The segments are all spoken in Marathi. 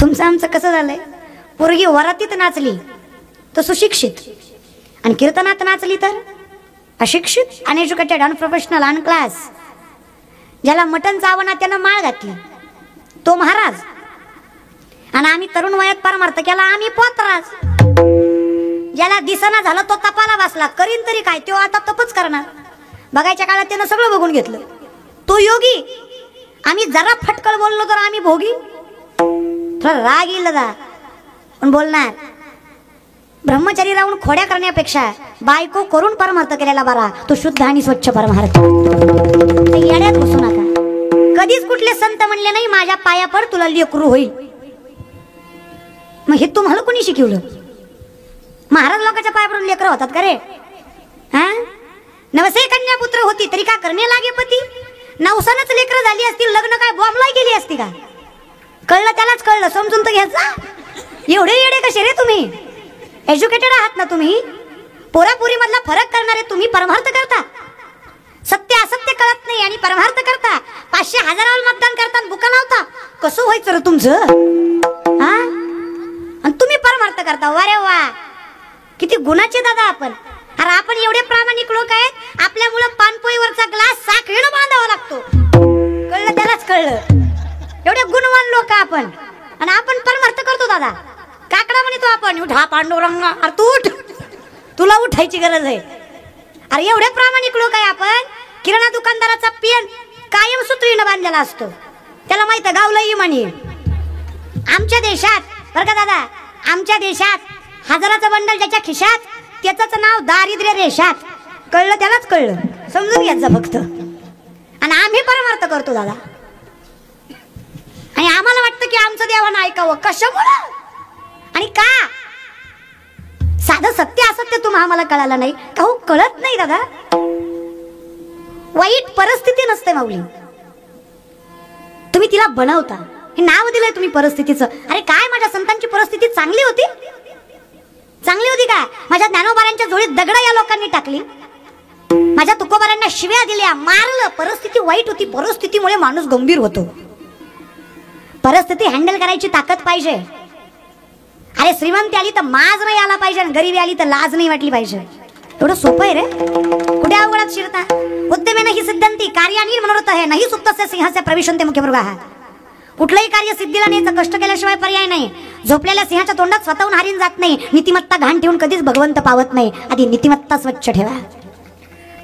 तुमचं आमचं कसं झालंय, पोरगी वरातीत नाचली तर सुशिक्षित, आणि कीर्तनात नाचली तर अशिक्षित, अनएज्युकेटेड, अनप्रोफेशनल, अनक्लास. ज्याला मटण चावना त्यानं माळ घातली तो महाराज, आणि आम्ही तरुण वयात परमार्थ केला आम्ही पोतराज. ज्याला दिसना झालं तो तपाला बसला, करीन तरी काय, तो आता तपच करणार. बघायच्या काळात त्यानं सगळं बघून घेतलं, तो योगी. आम्ही जरा फटकळ बोललो तर आम्ही भोगी. थोडा राग येईल दादा पण बोलणार. ब्रह्मचारी राहून खोड्या करण्यापेक्षा बायको करून परमार्थ केलेला बरा, तो शुद्ध आणि स्वच्छ परमार्थ. येड्यात बसू नका. कधीच कुठले संत म्हणले नाही माझ्या पाया पड तुला लेकरू होईल. मग हे तुम्हाला कोणी शिकवलं? महाराज लोकांच्या पाया पडून लेकरं होतात का रे? हा, नवसे कन्या पुत्र होती तरी का करणे लागे पती. नवसानच लेकरं झाली असतील, लग्न काय बॉम्बला गेली असती का? कळलं त्यालाच कळलं, समजून तर घ्यायचा. एवढे येडे कसे रे तुम्ही? एज्युकेटेड आहात ना तुम्ही? पोरापुरी मधला फरक करणारे तुम्ही परमार्थ करता. सत्य असत्य कळत नाही आणि परमार्थ करता. 500,000 मतदान करता बुका लावता. कसं व्हायचं रे तुमचं? हा, आणि तुम्ही परमार्थ करता. वा रे वा, किती गुणाचे दादा आपण. अरे आपण एवढे प्रामाणिक लोक आहेत, आपल्यामुळे पानपोईवरचा ग्लास साखळीनं बांधावा लागतो. कळलं त्यालाच कळलं. एवढे गुणवान लोक आपण, आणि आपण परमार्थ करतो दादा. काकडा म्हणतो आपण, उठा पांडुरंग. अरे तू उठ, तुला उठायची गरज आहे. अरे एवढे प्रामाणिक लोक आहे आपण. किराणा दुकानदाराचा पेन कायम सुत्रीनं बांधलेला असतो, त्याला माहित आहे गावला इमानी. आमच्या देशात बरं का दादा, आमच्या देशात 1000चं बंडल ज्याच्या खिशात त्याच नाव दारिद्र्य रेषात. कळलं त्यालाच कळलं, समजून घ्यायचं फक्त. आणि आम्ही परमार्थ करतो दादा, आणि आम्हाला वाटतं की आमचं देवानं ऐकावं. कशामुळं आणि का? साधं सत्य असत्य तुम्हाला आम्हाला कळालं नाही का? हो, कळत नाही दादा. वाईट परिस्थिती नसते माऊली, तुम्ही तिला बनवता. हे नाव दिलंय तुम्ही परिस्थितीचं. अरे काय माझ्या संतांची परिस्थिती चांगली होती? चांगली होती का? माझ्या ज्ञानोबारांच्या जोडीत दगड या लोकांनी टाकली, माझ्या तुकोबारांना शिव्या दिल्या, मारलं. परिस्थिती वाईट होती. परिस्थितीमुळे माणूस गंभीर होतो. परिस्थिती हँडल करायची ताकद पाहिजे. अरे श्रीमंती आली तर माज नाही आला पाहिजे, गरीबी आली तर लाज नाही वाटली पाहिजे. एवढं सोपं आहे रे, कुठे अवघडात शिरता. उद्यमेन ही सिद्धंती कार्यानी मनोरथ आहे, नाही सुप्तस्य सिंहास्य प्रविशन्ते मुख्यमृगाः. कुठलंही कार्य सिद्धीला न्यायचं कष्ट केल्याशिवाय पर्याय नाही. झोपलेल्या सिंहाच्या तोंडात स्वतःहून हारीन जात नाही. नीतिमत्ता घाण ठेवून कधीच भगवंत पावत नाही. आधी नीतिमत्ता स्वच्छ ठेवा.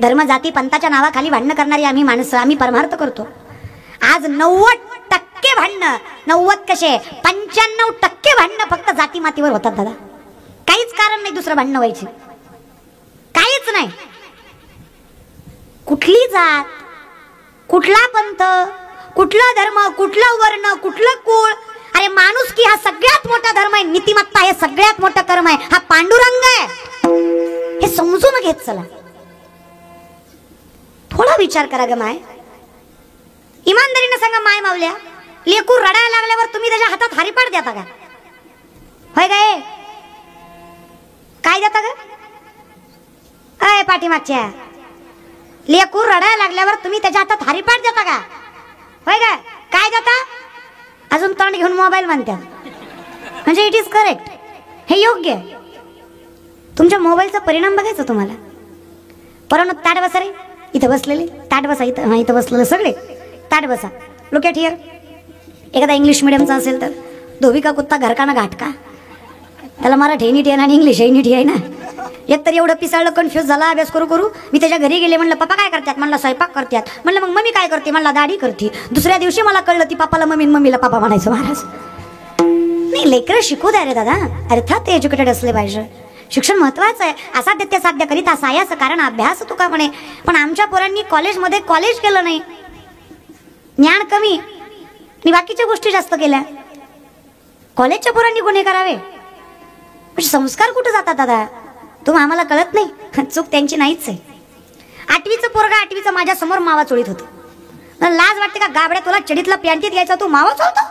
धर्म जाती पंथाच्या नावाखाली भांडणं करणारी आम्ही माणसं, आम्ही परमार्थ करतो. आज 90% भांडणं, 90 कसे 95% भांडणं फक्त जाती मातीवर होतात दादा. काहीच कारण नाही दुसरं भांडणं व्हायची, काहीच नाही. कुठली जात, कुठला पंथ, कुठला धर्म, कुठला वर्ण, कुठलं कुळ. अरे माणुसकी हा सगळ्यात मोठा धर्म आहे. नीतिमत्ता हे सगळ्यात मोठं कर्म आहे. हा पांडुरंग आहे, हे समजून घेत चला. थोडा विचार करा ग माय. इमानदारीने सांगा माय मावल्या, लेकूर रडायला लागल्यावर तुम्ही त्याच्या हातात हरिपाठ देता का? होय काय? काय देता ग? अय पाठीमागच्या, लेकूर रडायला लागल्यावर तुम्ही त्याच्या हातात हरिपाठ देता का? होय काय? काय देता? अजून तोंड घेऊन मोबाईल म्हणतात. म्हणजे इट इज करेक्ट, हे योग्य आहे. तुमच्या मोबाईलचा परिणाम बघायचा तुम्हाला. परंतु ताट बसा रे, इथं बसलेले ताट बसा. इथं इथं बसलेले सगळे ताट बसा. Look at here. एखादा इंग्लिश मिडियमचा असेल तर धोबी का कुत्ता घरकाना घाटका, त्याला मराठी नीट आहे ना आणि इंग्लिश नीट आहे ना. एक तर एवढं पिसाळलं, कन्फ्युज झाला अभ्यास करू करू. मी त्याच्या घरी गेले, म्हणलं पप्पा काय करतात? म्हणलं स्वयंपाक करतात. म्हणलं मग मम्मी काय करते? म्हणला दाढी करते. दुसऱ्या दिवशी मला कळलं ती पप्पाला मम्मी, मम्मीला पप्पा म्हणायचं. महाराज नाही, लेकरं शिकू द्या रे दादा. अर्थात ते एज्युकेटेड असले पाहिजे. शिक्षण महत्वाचं आहे. असाध्य ते साध्य करीता सायास कारण अभ्यास तुका म्हणे. पण आमच्या पोरांनी कॉलेजमध्ये कॉलेज केलं नाही, ज्ञान कमी आणि बाकीच्या गोष्टी जास्त केल्या. कॉलेजच्या पोरांनी गुन्हे करावे, संस्कार कुठे जातात दादा? तुम्ही आम्हाला कळत नाही. चूक त्यांची नाहीच आहे. 8वीचं पोरगा 8वीचं माझ्या समोर मावा चोळीत होतं. लाज वाटते का गाबड्या, तुला चडीतला पॅन्टीत घ्यायचा, तू मावा चोळतो?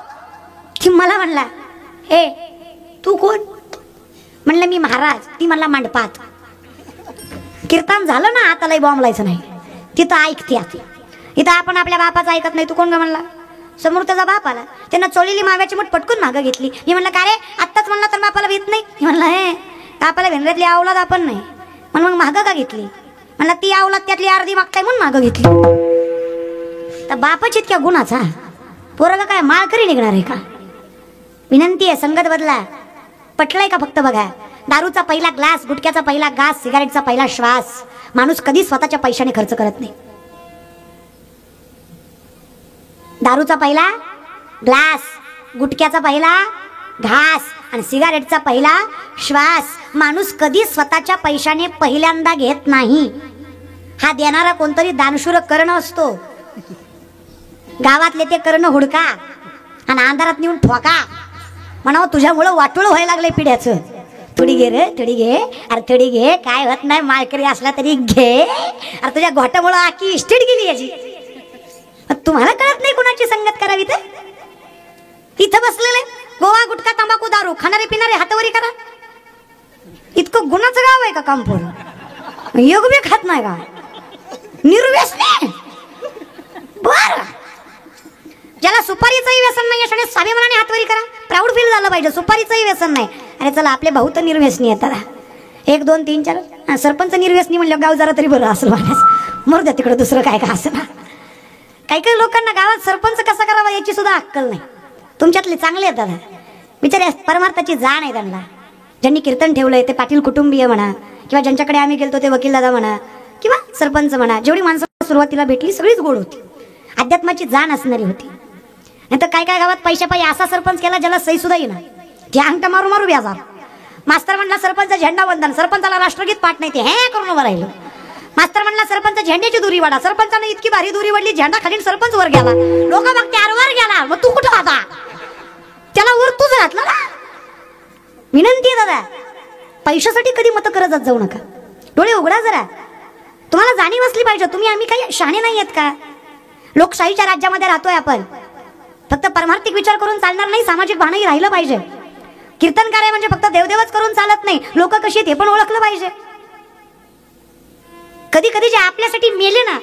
ती मला म्हणला, हे तू कोण? म्हणलं मी महाराज. ती म्हणला मांडपात. कीर्तन झालं ना, आता लय बॉम्ब लायचं नाही. तिथं ऐकते. इथं आपण आपल्या बापाचं ऐकत नाही. तू कोण ग? म्हणला समोर त्याचा बाप आला, त्यांना चोळलेली माव्याची मूठ पटकून मागं घेतली. मी म्हणलं का रे, आत्ताच म्हणलं तर बापाला भीत नाही? म्हणलं हे बापाला भेंद्रातली आवलाद आपण नाही. म्हणून मग मागं का घेतली? म्हणलं ती आवलाद त्यातली अर्धी मागताय म्हणून मागं घेतली. तर बापाच इतक्या गुणाचा पोरगा काय माळकरी निघणार आहे का? विनंती आहे, संगत बदला. पटलंय का फक्त बघा. दारूचा पहिला ग्लास, गुटख्याचा पहिला घास, सिगारेटचा पहिला श्वास माणूस कधी स्वतःच्या पैशाने खर्च करत नाही. दारूचा पहिला ग्लास, गुटख्याचा पहिला घास आणि सिगारेटचा पहिला श्वास माणूस कधी स्वतःच्या पैशाने पहिल्यांदा घेत नाही. हा देणारा कोणतरी दानशूर कर्ण असतो. गावातले ते कर्ण हुडका आणि अंधारात नेऊन ठोका, म्हणावं तुझ्यामुळं वाटोळ व्हायला लागलंय पिढ्याचं. थोडी घे रे, थोडी घे, अरे थोडी घे, काय होत नाही, माळकरी असला तरी घे. अरे तुझ्या घोटामुळं आखी इस्टेट गेली याची. तुम्हाला कळत नाही कुणाची संगत करावी? तर इथं बसलेले गोवा, गुटखा, तंबाखू, दारू खाणारे पिणारे हातवरी करा. इतकं गुणाचं गाव आहे का कामपूर? योग बी खात नाही का? निर्व्यसनी. बर, ज्याला सुपारीचंही व्यसन नाही अशाने स्वाभिमानाने हातवरी करा. प्राऊड फील झालं पाहिजे. सुपारीचंही व्यसन नाही. अरे चला, आपले भाऊ तर निर्व्यसनी येतात. 1 2 3 4 सरपंच निर्व्यसनी म्हणलं गाव जरा तरी बरं असलं म्हणायचं. मरू द्या तिकडं, दुसरं काय का असं ना. काही काही लोकांना गावात सरपंच कसा करावा याची सुद्धा अक्कल नाही. तुमच्यातले चांगले आहेत दादा, बिचारे परमार्थाची जाण आहे त्यांना. ज्यांनी कीर्तन ठेवलंय ते पाटील कुटुंबीय म्हणा, किंवा ज्यांच्याकडे आम्ही गेलतो ते वकील दादा म्हणा, किंवा सरपंच म्हणा, जेवढी माणसं सुरुवातीला भेटली सगळीच गोड होती, अध्यात्माची जाण असणारी होती. नाही तर काय काय गावात पैशापायी असा सरपंच केला ज्याला सही सुद्धा येईना, जे अंगठा मारू मारू व्याजार. मास्तर म्हणला सरपंच झेंडा वंदन, सरपंचाला राष्ट्रगीत पाठ नाही, ते हे करून उभं राहिलं. मास्तर म्हणला सरपंच झेंड्याची दुरी वाढा, सरपंचाने इतकी भारी दुरी वाढली झेंडा खाली सरपंच वर गेला. लोक बघते अरे वर गेला, मग तू कुठं होता? त्याला वर तूच घातला ना. विनंती आहे दादा, पैशासाठी कधी मत करत जाऊ नका. डोळे उघडा जरा. तुम्हाला जाणीव असली पाहिजे. तुम्ही आम्ही काही शहाणे नाही आहेत का? लोकशाहीच्या राज्यामध्ये राहतोय आपण. फक्त परमार्थिक विचार करून चालणार नाही, सामाजिक भानही राहिलं पाहिजे. कीर्तन कार्य म्हणजे फक्त देवदेवच करून चालत नाही, लोक कशी आहेत हे पण ओळखलं पाहिजे. कधी कधी जे आपल्यासाठी मेले ना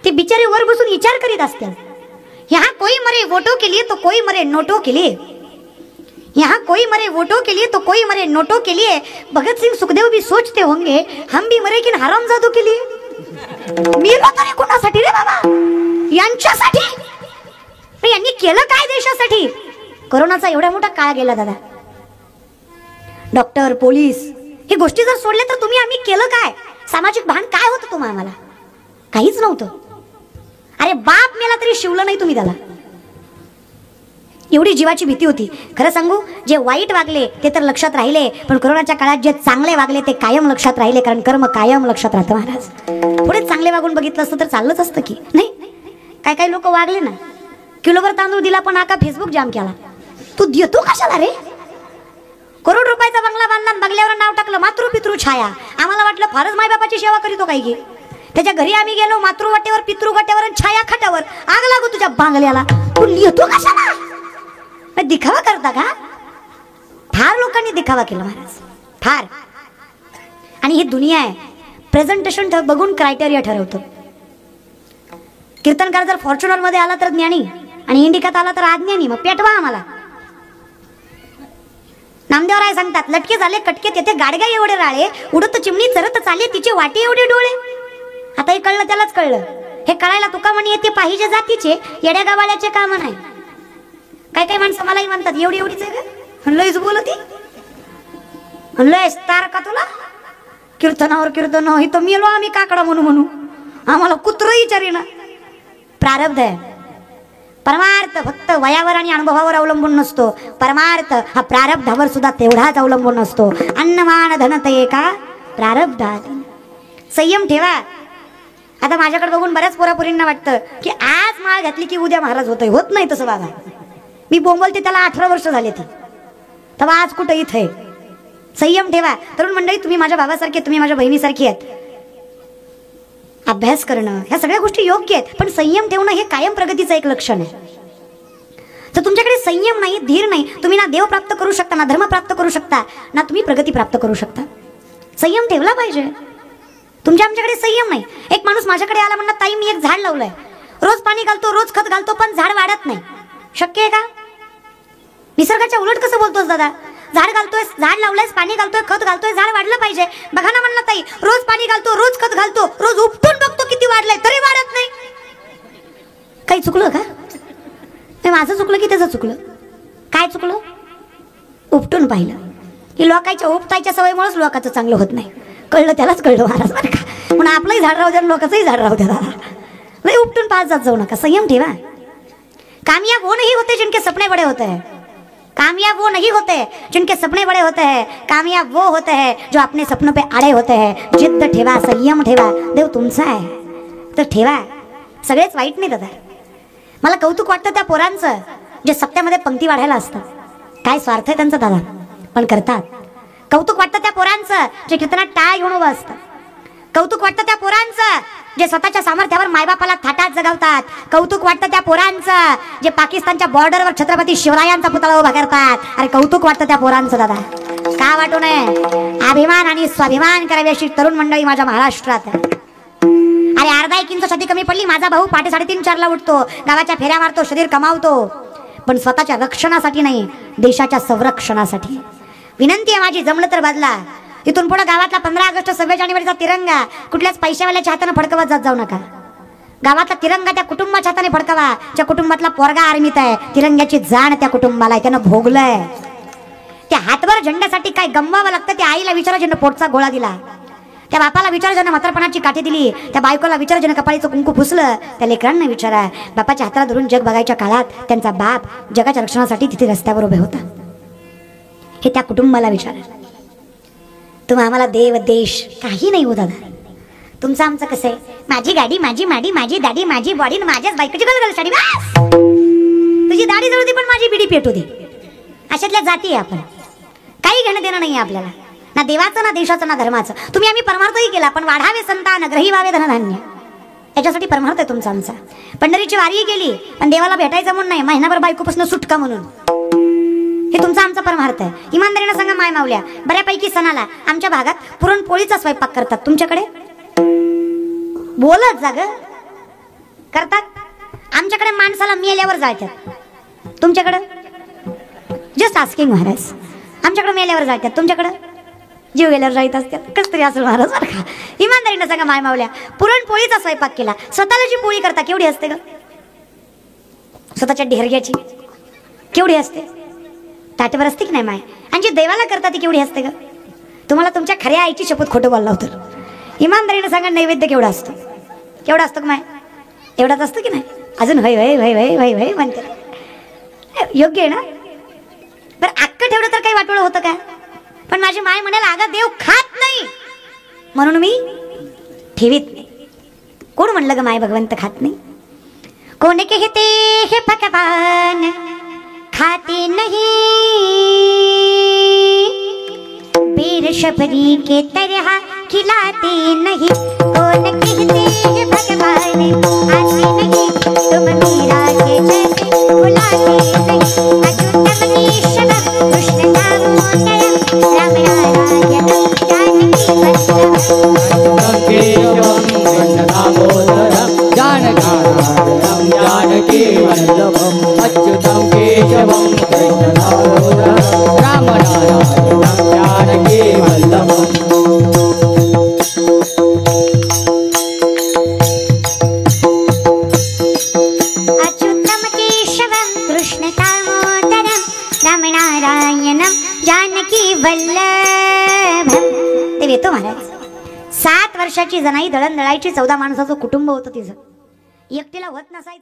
ते बिचारे वर बसून विचार करीत असतात. यहाँ कोई मरे वोटों के लिए तो कोई मरे नोटों के लिए, यहाँ कोई मरे वोटों के लिए तो कोई मरे नोटों के लिए. भगत सिंह सुखदेव भी सोचते होंगे हम भी मरे किन हरामजादों के लिए. मेलो तरी कोणासाठी रे बाबा? यांच्यासाठी. यांनी केलं काय देशासाठी? कोरोनाचा एवढा मोठा काळ गेला दादा. डॉक्टर, पोलीस हे गोष्टी जर सोडले तर तुम्ही आम्ही केलं काय? सामाजिक भान काय होतं तुम्हाला? काहीच नव्हतं. अरे बाप मेला तरी शिवलं नाही तुम्ही त्याला. एवढी जीवाची भीती होती. खरं सांगू, जे वाईट वागले ते तर लक्षात राहिले, पण कोरोनाच्या काळात जे चांगले वागले ते कायम लक्षात राहिले, कारण कर्म कायम लक्षात राहतं महाराज. पुढे चांगले वागून बघितलं असतं तर चाललंच असतं की नाही. काय काय लोक वागले ना, किलोभर तांदूळ दिला पण आका फेसबुक जाम केला. तू देतो कशाला रे? करोड रुपयाचा बंगला बांधला, बंगल्यावर नाव टाकलं मातृपितृ छाया. आम्हाला वाटलं फारच मायबापाची सेवा करीतो काय की. त्याच्या घरी आम्ही गेलो, मातृवाट्यावर पितृगट्यावर छाया खाट्यावर. आग लागू तुझ्या बांगल्याला. तू लिहितो कशाला? दिखावा करता का? फार लोकांनी दिखावा केला महाराज, फार. आणि ही दुनिया आहे, प्रेझेंटेशन बघून क्रायटेरिया ठरवतो. कीर्तनकार जर फॉर्च्युनर मध्ये आला तर ज्ञानी आणि इंडिकात आला तर अज्ञानी. मग पेटवा आम्हाला. नामदेवराय सांगतात, लटके झाले कटके तेथे गाडग्या एवढे राळे, उडत चिमणी चरत चाले तिचे वाटे एवढे डोळे. आता हे कळलं त्यालाच कळलं. हे कळायला तुका म्हणे येते पाहिजे जातीचे, येड्या गावाळ्याचे काम नाही. काय काय माणसं मलाही म्हणतात एवढी एवढीच आहे का? लयच बोलती, लयच तार का तुला? कीर्तनावर कीर्तन इथं मेलो आम्ही काकडा म्हणू म्हणू. आम्हाला कुत्र विचारेना. प्रारब्ध आहे. परमार्थ फक्त वयावर आणि अनुभवावर अवलंबून नसतो. परमार्थ हा प्रारब्धावर सुद्धा तेवढाच अवलंबून असतो. अन्नमान धनतये का प्रारब्धात. संयम ठेवा. आता माझ्याकडे बघून बऱ्याच पोरापोरींना वाटतं की आज माळ घातली की उद्या महाराज होतंय. होत नाही तसं बाबा. मी बोंबलते त्याला 18 वर्ष झाले ती, तेव्हा आज कुठं इथे. संयम ठेवा. तरुण मंडळी, तुम्ही माझ्या भावासारखे, तुम्ही माझ्या बहिणीसारखी आहेत. अभ्यास करणं ह्या सगळ्या गोष्टी योग्य आहेत, पण संयम ठेवणं हे कायम प्रगतीचं एक लक्षण आहे. तर तुमच्याकडे संयम नाही, धीर नाही, तुम्ही ना देव प्राप्त करू शकता, ना धर्म प्राप्त करू शकता, ना तुम्ही प्रगती प्राप्त करू शकता. संयम ठेवला पाहिजे. आमच्याकडे संयम नाही. एक माणूस माझ्याकडे आला म्हणला, ताई मी एक झाड लावलंय, रोज पाणी घालतो, रोज खत घालतो, पण झाड वाढत नाही. शक्य आहे का? निसर्गाच्या उलट कसं बोलतोस दादा? झाड घालतोय, झाड लावलंयस, पाणी घालतोय, खत घालतोय, झाड वाढलं पाहिजे. बघा ना म्हणलं ताई, रोज पाणी घालतो, रोज खत घालतो, रोज उपटून बघतो किती वाढलंय, तरी वाढत नाही. काही चुकलं का? माझं चुकलं की त्याचं चुकलं? काय चुकलं? उपटून पाहिलं. की लोकांच्या उपटायच्या सवयीमुळेच लोकांचं चांगलं होत नाही. कळलं त्यालाच कळलं महाराज बरं का. म्हणून आपलंही झाड राहू द्या, लोकांचंही झाड राहू द्या दादा. नाही उपटून पाहत जात जाऊ नका, संयम ठेवा. कामयाब वो नहीं होते जिनके सपने बड़े होते हैं. कामयाब वो नहीं होते जिनके सपने बड़े होते हैं. कामयाब वो होते हैं जो अपने सपनों पे अड़े होते हैं. जिद्द ठेवा, संयम ठेवा. देव तुमचा आहे तर ठेवा. सगळेच वाईट नाही दादा. मला कौतुक वाटतं त्या पोरांचं जे सप्त्यामध्ये पंक्ती वाढायला असतं. काय स्वार्थ आहे त्यांचा दादा, पण करतात. कौतुक वाटतं त्या पोरांचं जे कीर्तनात टाळ घेऊन उभं असतं. कौतुक वाटतं त्या पोरांचं जे स्वतःच्या सामर्थ्यावर मायबापाला थाटात जगवतात. कौतुक वाटतं त्या पोरांचं जे पाकिस्तानच्या बॉर्डरवर छत्रपती शिवरायांचा पुतळा उभा करतात. अरे कौतुक वाटतं त्या पोरांचं दादा, का वाटू नये? अभिमान आणि स्वाभिमान करावी अशी तरुण मंडळी माझ्या महाराष्ट्रात. अरे अर्धा एक इंच छाती कमी पडली, माझा भाऊ पहाटे 3:30-4ला उठतो, गावाच्या फेऱ्या मारतो, शरीर कमावतो, पण स्वतःच्या रक्षणासाठी नाही, देशाच्या संरक्षणासाठी. विनंती आहे माझी, जमलं तर बदला. इथून पुढे गावातला 15 ऑगस्ट 26 जानेवारीचा तिरंगा कुठल्याच पैशावाल्याच्या हाताने फडकवत जात जाऊ नका. गावातला तिरंगा त्या कुटुंबाच्या हाताने फडकवा ज्या कुटुंबातला पोरगा आर्मीत आहे. तिरंग्याची जाण त्या कुटुंबाला आहे, त्यानं भोगलंय. त्या हातवर झेंड्यासाठी काय गमवावं लागतं. त्या आईला विचारा ज्यानं पोटचा गोळा दिला, त्या बापाला विचारा ज्यानं म्हातारपणाची काठी दिली, त्या बायकोला विचारा ज्यानं कपाळीचं कुंकू पुसलं, त्या लेकरांना विचारा. बापाच्या हाताला धरून जग बघायच्या काळात त्यांचा बाप जगाच्या रक्षणासाठी तिथे रस्त्यावर उभे होता. हे त्या कुटुंबाला विचारा. तुम्ही आम्हाला देव देश काही नाही हो दादा. तुमचं आमचं कसं आहे? माझी गाडी, माझी माडी, माझी दाढी, माझी बॉडी, माझ्याच बायकोची गलगल साडी. तुझी दाढी जळू दे पण माझी बिडी पेटू दे. अशातल्या जाती आहे आपण. काही घेणं देणं नाही आपल्याला, ना देवाचं, ना देशाचं, ना धर्माचं. तुम्ही आम्ही परमार्थही केला, पण वाढावे संतान, ग्रही व्हावे धनधान्य, याच्यासाठी परमार्थ आहे तुमचा आमचा. पंढरीची वारीही केली, पण देवाला भेटायचं म्हणून नाही, महिनाभर बायकोपासून सुटका म्हणून. हे तुमचा आमचा परमार्थ आहे. इमानदारीनं सांगा माय मावल्या, बऱ्यापैकी सणाला आमच्या भागात पुरणपोळीचा स्वयंपाक करतात. तुमच्याकडे बोलत जाग करतात. आमच्याकडे माणसाला मेल्यावर जाळतात. तुमच्याकडे जस्ट आस्किंग महाराज. आमच्याकडे मेल्यावर जाळतात, तुमच्याकडे जीव गेल्यावर जायत असतात. कस तरी असं महाराज बरं का. इमानदारीनं सांगा माय मावल्या, पुरणपोळीचा स्वयंपाक केला, स्वतःला जी पोळी करता केवढी असते ग? स्वतःच्या ढेरग्याची केवढी असते? ताटवर असते की नाही माय? आणि जी देवाला करता ती केवढी असते ग? तुम्हाला तुमच्या खऱ्या आईची शपथ खोटं बोलला होतं. इमानदारीनं सांगा नैवेद्य केवढा असतो? केवढा असतो माय? एवढाच असतो की नाही? अजून वय वय वय वय वय वय म्हणते. योग्य आहे ना? बरं अक्क ठेवलं तर काही वाटोळं होतं का? पण माझी माय म्हणाल, अगं देव खात नाही म्हणून मी ठेवीत नाही. कोण म्हणलं ग माय भगवंत खात नाही? कोण कहते हे भगवान खाते नहीं, बेर शबरी के तरह खिलाते नहीं. कौन कहते हैं भगवान आते नहीं, तुम मीरा के जैसे बुलाते नहीं. अच्युतम ईश्वर कृष्ण दामोदर राम नारायण जानकी वल्लभ. जानकी वल्लभम अच्युतम केशवम कृष्ण दामोदर राम नारायण जानकी वल्लभम. अच्युतम केशवम कृष्ण दामोदर राम नारायण जानकी वल्लभम. ते येतो महाराज. 7 वर्षाची जनाई दळण दळायची, 14 माणसाचं कुटुंब होतं तिचं. एकटीला होत नसायचं.